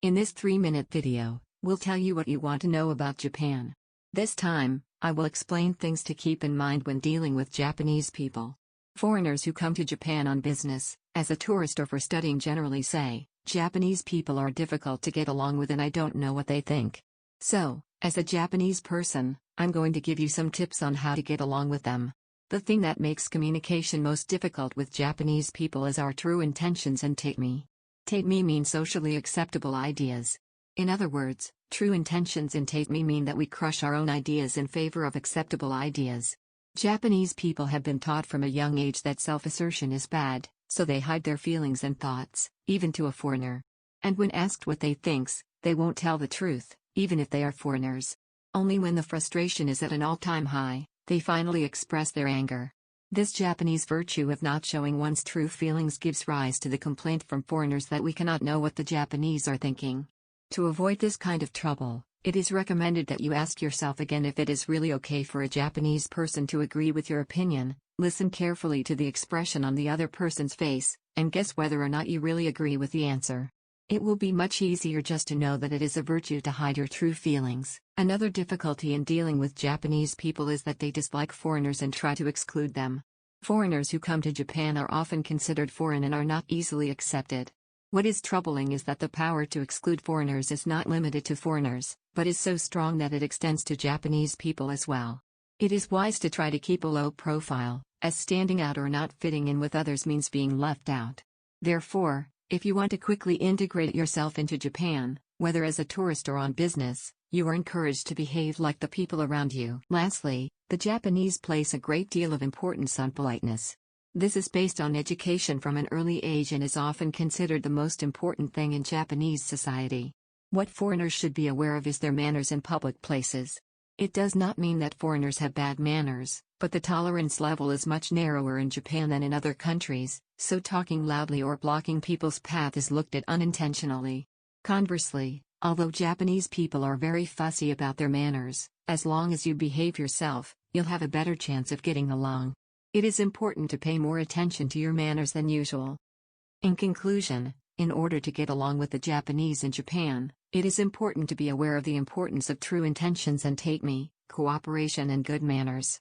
In this 3-minute video, we'll tell you what you want to know about Japan. This time, I will explain things to keep in mind when dealing with Japanese people. Foreigners who come to Japan on business, as a tourist or for studying generally say, Japanese people are difficult to get along with and I don't know what they think. So, as a Japanese person, I'm going to give you some tips on how to get along with them. The thing that makes communication most difficult with Japanese people is our true intentions and take me. Take me means socially acceptable ideas. In other words, true intentions in take me mean that we crush our own ideas in favor of acceptable ideas. Japanese people have been taught from a young age that self-assertion is bad, so they hide their feelings and thoughts, even to a foreigner. And when asked what they thinks, they won't tell the truth, even if they are foreigners. Only when the frustration is at an all-time high, they finally express their anger. This Japanese virtue of not showing one's true feelings gives rise to the complaint from foreigners that we cannot know what the Japanese are thinking. To avoid this kind of trouble, it is recommended that you ask yourself again if it is really okay for a Japanese person to agree with your opinion, listen carefully to the expression on the other person's face, and guess whether or not you really agree with the answer. It will be much easier just to know that it is a virtue to hide your true feelings. Another difficulty in dealing with Japanese people is that they dislike foreigners and try to exclude them. Foreigners who come to Japan are often considered foreign and are not easily accepted. What is troubling is that the power to exclude foreigners is not limited to foreigners, but is so strong that it extends to Japanese people as well. It is wise to try to keep a low profile, as standing out or not fitting in with others means being left out. Therefore, if you want to quickly integrate yourself into Japan, whether as a tourist or on business, you are encouraged to behave like the people around you. Lastly, the Japanese place a great deal of importance on politeness. This is based on education from an early age and is often considered the most important thing in Japanese society. What foreigners should be aware of is their manners in public places. It does not mean that foreigners have bad manners, but the tolerance level is much narrower in Japan than in other countries, so talking loudly or blocking people's path is looked at unintentionally. Conversely, although Japanese people are very fussy about their manners, as long as you behave yourself, you'll have a better chance of getting along. It is important to pay more attention to your manners than usual. In conclusion, in order to get along with the Japanese in Japan, it is important to be aware of the importance of true intentions and take me, cooperation and good manners.